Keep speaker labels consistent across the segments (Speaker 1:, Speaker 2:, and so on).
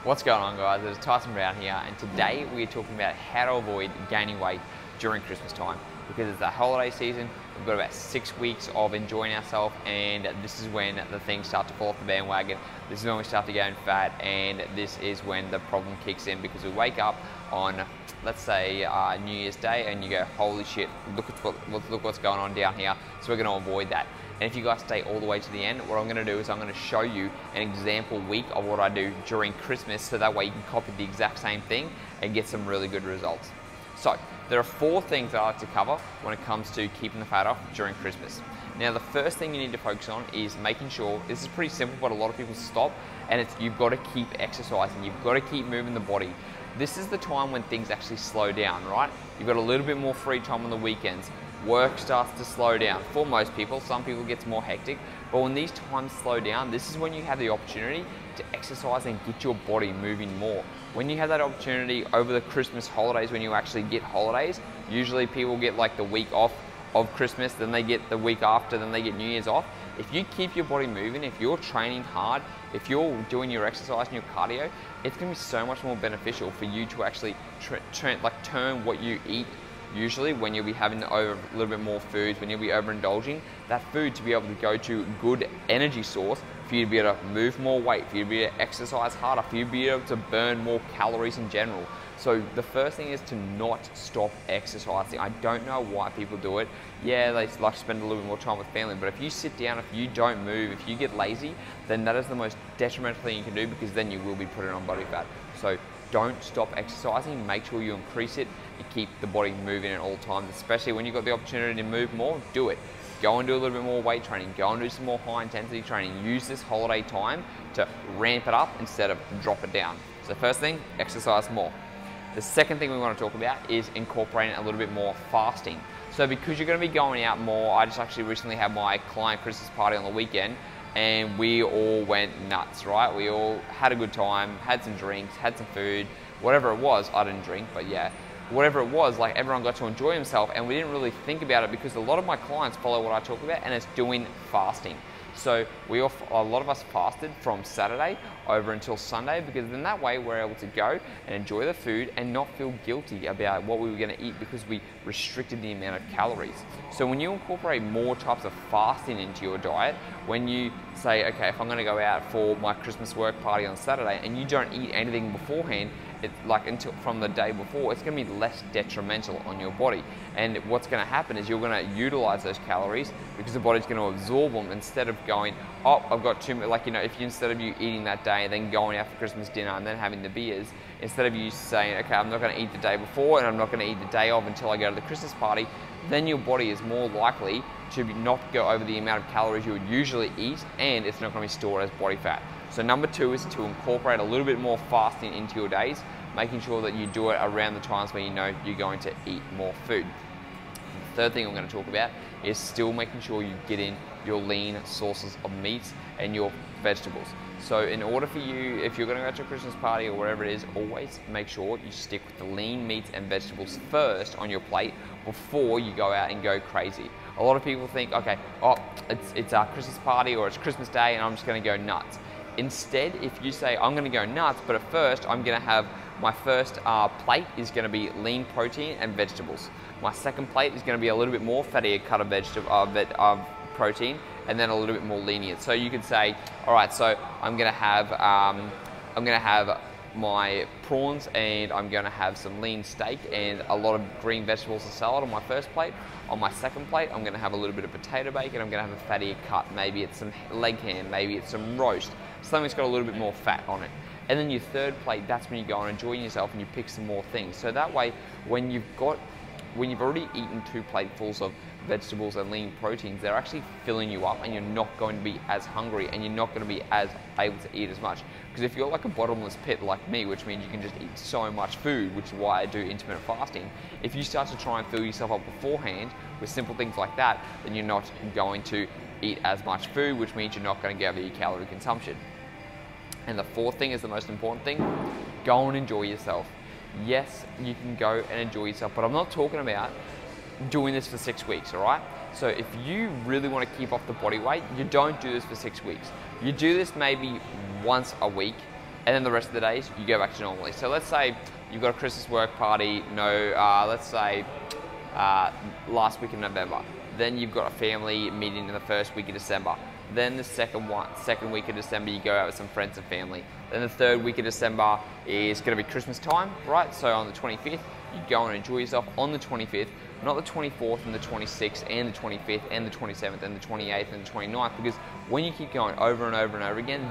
Speaker 1: What's going on, guys? It's Tyson here, and today we're talking about how to avoid gaining weight during Christmas time, because it's the holiday season. We've got about 6 weeks of enjoying ourselves, and this is when the things start to fall off the bandwagon. This is when we start to gain fat, and this is when the problem kicks in, because we wake up on, let's say, New Year's Day, and you go, holy shit, look what's going on down here. So we're going to avoid that. And if you guys stay all the way to the end, what I'm going to do is I'm going to show you an example week of what I do during Christmas, so that way you can copy the exact same thing and get some really good results. So there are 4 things that I like to cover when it comes to keeping the fat off during Christmas. Now, the first thing you need to focus on is making sure, this is pretty simple, but a lot of people stop, and it's you've got to keep exercising, you've got to keep moving the body. This is the time when things actually slow down, right? You've got a little bit more free time on the weekends. Work starts to slow down for most people. Some people it gets more hectic, but when these times slow down, this is when you have the opportunity to exercise and get your body moving more. When you have that opportunity over the Christmas holidays, when you actually get holidays, usually people get like the week off of Christmas, then they get the week after, then they get New Year's off. If you keep your body moving, if you're training hard, if you're doing your exercise and your cardio, it's going to be so much more beneficial for you to actually turn what you eat. Usually when you'll be having a little bit more foods, when you'll be overindulging, that food to be able to go to good energy source for you to be able to move more weight, for you to be able to exercise harder, for you to be able to burn more calories in general. So the first thing is to not stop exercising. I don't know why people do it. Yeah, they like to spend a little bit more time with family, but if you sit down, if you don't move, if you get lazy, then that is the most detrimental thing you can do, because then you will be putting on body fat. So don't stop exercising, make sure you increase it and keep the body moving at all times, especially when you've got the opportunity to move more, do it. Go and do a little bit more weight training, go and do some more high intensity training. Use this holiday time to ramp it up instead of drop it down. So first thing, exercise more. The second thing we want to talk about is incorporating a little bit more fasting. So because you're going to be going out more, I just actually recently had my client Christmas party on the weekend, and we all went nuts, right? We all had a good time, had some drinks, had some food, whatever it was. I didn't drink, but yeah, whatever it was, like everyone got to enjoy himself, and we didn't really think about it because a lot of my clients follow what I talk about, and it's doing fasting. So a lot of us fasted from Saturday over until Sunday, because in that way we're able to go and enjoy the food and not feel guilty about what we were going to eat, because we restricted the amount of calories. So when you incorporate more types of fasting into your diet, when you say, okay, if I'm going to go out for my Christmas work party on Saturday and you don't eat anything beforehand, it's like until from the day before, it's going to be less detrimental on your body. And what's going to happen is you're going to utilize those calories, because the body's going to absorb them, instead of going, oh, I've got too much, like, you know, if you, instead of you eating that day and then going out for Christmas dinner and then having the beers, instead of you saying, okay, I'm not going to eat the day before and I'm not going to eat the day of until I go to the Christmas party, then your body is more likely to not go over the amount of calories you would usually eat, and it's not going to be stored as body fat. So number 2 is to incorporate a little bit more fasting into your days, making sure that you do it around the times when you know you're going to eat more food. The third thing I'm going to talk about is still making sure you get in your lean sources of meats and your vegetables. So in order for you, if you're going to go to a Christmas party or whatever it is, always make sure you stick with the lean meats and vegetables first on your plate before you go out and go crazy. A lot of people think, okay, oh, it's our Christmas party or it's Christmas Day and I'm just going to go nuts. Instead, if you say, I'm going to go nuts, but at first I'm going to have my first plate is going to be lean protein and vegetables. My second plate is going to be a little bit more fatty cut of protein, and then a little bit more lenient. So you could say, all right, so I'm going to have my prawns, and I'm going to have some lean steak and a lot of green vegetables and salad on my first plate. On my second plate, I'm going to have a little bit of potato bacon. I'm going to have a fatty cut. Maybe it's some leg ham. Maybe it's some roast. Something that's got a little bit more fat on it. And then your third plate, that's when you go and enjoy yourself and you pick some more things. So that way, when you've already eaten 2 platefuls of vegetables and lean proteins, they're actually filling you up, and you're not going to be as hungry, and you're not going to be as able to eat as much. Because if you're like a bottomless pit like me, which means you can just eat so much food, which is why I do intermittent fasting, if you start to try and fill yourself up beforehand with simple things like that, then you're not going to eat as much food, which means you're not going to get over your calorie consumption. And the 4th thing is the most important thing, go and enjoy yourself. Yes, you can go and enjoy yourself, but I'm not talking about doing this for 6 weeks, all right? So if you really want to keep off the body weight, you don't do this for 6 weeks. You do this maybe once a week, and then the rest of the days you go back to normally. So let's say you've got a Christmas work party, let's say last week in November. Then you've got a family meeting in the first week of December. Then the second week of December, you go out with some friends and family. Then the third week of December is going to be Christmas time, right? So on the 25th, you go and enjoy yourself on the 25th, not the 24th and the 26th and the 25th and the 27th and the 28th and the 29th, because when you keep going over and over and over again,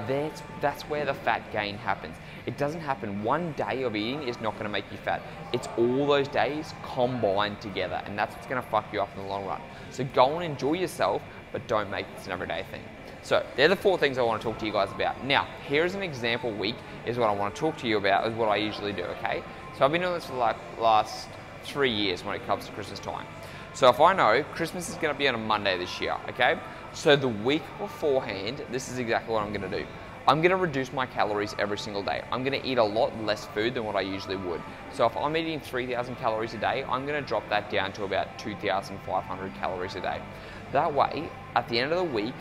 Speaker 1: that's where the fat gain happens. It doesn't happen. One day of eating is not going to make you fat. It's all those days combined together, and that's what's going to fuck you up in the long run. So go and enjoy yourself, but don't make this an everyday thing. So they're the 4 things I want to talk to you guys about. Now, here's an example week is what I want to talk to you about, is what I usually do, okay? So I've been doing this for like last 3 years when it comes to Christmas time. So if I know Christmas is going to be on a Monday this year, okay? So the week beforehand, this is exactly what I'm going to do. I'm going to reduce my calories every single day. I'm going to eat a lot less food than what I usually would. So if I'm eating 3,000 calories a day, I'm going to drop that down to about 2,500 calories a day. That way, at the end of the week,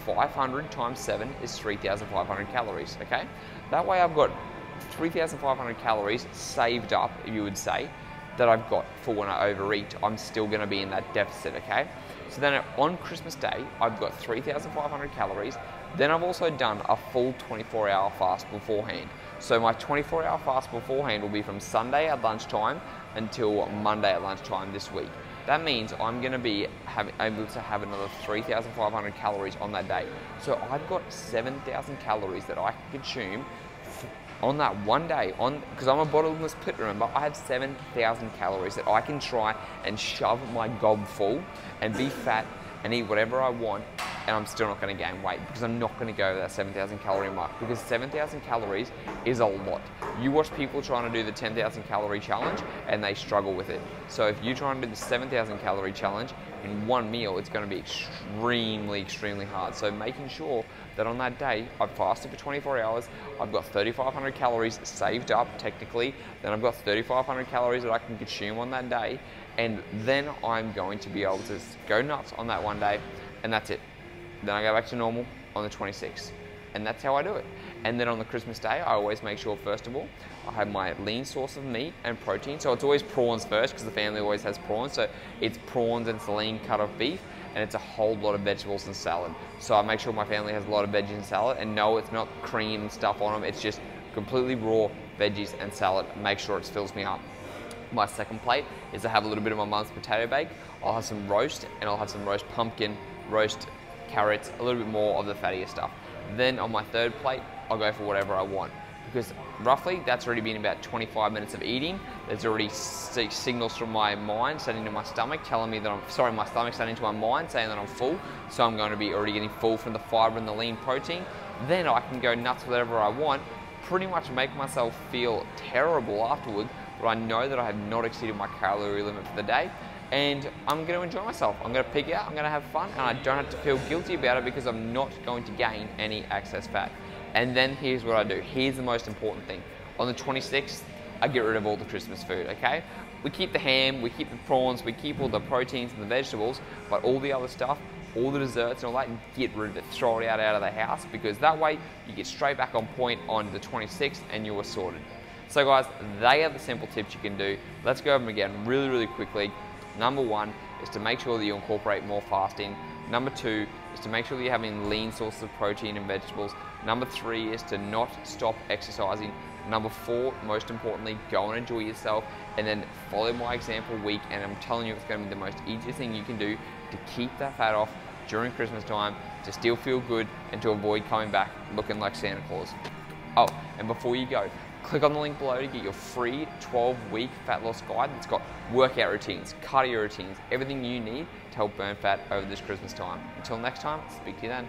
Speaker 1: 500 times 7 is 3,500 calories, okay? That way I've got 3,500 calories saved up, you would say, that I've got for when I overeat. I'm still going to be in that deficit, okay? So then on Christmas Day, I've got 3,500 calories. Then I've also done a full 24-hour fast beforehand. So my 24-hour fast beforehand will be from Sunday at lunchtime until Monday at lunchtime this week. That means I'm going to be able to have another 3,500 calories on that day. So I've got 7,000 calories that I can consume on that one day, because I'm a bottomless pit, remember, I have 7,000 calories that I can try and shove my gob full and be fat and eat whatever I want, and I'm still not going to gain weight because I'm not going to go to that 7,000 calorie mark, because 7,000 calories is a lot. You watch people trying to do the 10,000 calorie challenge and they struggle with it. So if you try and do the 7,000 calorie challenge in one meal, it's going to be extremely hard. So making sure that on that day, I've fasted for 24 hours, I've got 3,500 calories saved up technically, then I've got 3,500 calories that I can consume on that day, and then I'm going to be able to go nuts on that one day, and that's it. Then I go back to normal on the 26th, and that's how I do it. And then on the Christmas day, I always make sure, first of all, I have my lean source of meat and protein. So it's always prawns first, because the family always has prawns. So it's prawns and it's lean cut of beef, and it's a whole lot of vegetables and salad. So I make sure my family has a lot of veggies and salad, and no, it's not cream and stuff on them. It's just completely raw veggies and salad. Make sure it fills me up. My second plate is to have a little bit of my mum's potato bake. I'll have some roast, and I'll have some roast pumpkin, roast carrots, a little bit more of the fattier stuff. Then on my third plate, I'll go for whatever I want, because roughly that's already been about 25 minutes of eating. There's already signals from my mind sending to my stomach telling me that my stomach's sending to my mind saying that I'm full. So I'm going to be already getting full from the fiber and the lean protein. Then I can go nuts with whatever I want, pretty much make myself feel terrible afterwards, but I know that I have not exceeded my calorie limit for the day, and I'm going to enjoy myself. I'm going to pig out, I'm going to have fun, and I don't have to feel guilty about it because I'm not going to gain any excess fat. And then here's what I do. Here's the most important thing. On the 26th, I get rid of all the Christmas food, okay? We keep the ham, we keep the prawns, we keep all the proteins and the vegetables, but all the other stuff, all the desserts and all that, get rid of it. Throw it out of the house, because that way you get straight back on point on the 26th and you are sorted. So guys, they are the simple tips you can do. Let's go over them again really quickly. Number 1 is to make sure that you incorporate more fasting. Number 2 is to make sure that you're having lean sources of protein and vegetables. Number 3 is to not stop exercising. Number 4, most importantly, go and enjoy yourself, and then follow my example week, and I'm telling you it's going to be the most easiest thing you can do to keep that fat off during Christmas time, to still feel good, and to avoid coming back looking like Santa Claus. Oh, and before you go, click on the link below to get your free 12-week fat loss guide. It's got workout routines, cardio routines, everything you need to help burn fat over this Christmas time. Until next time, speak to you then.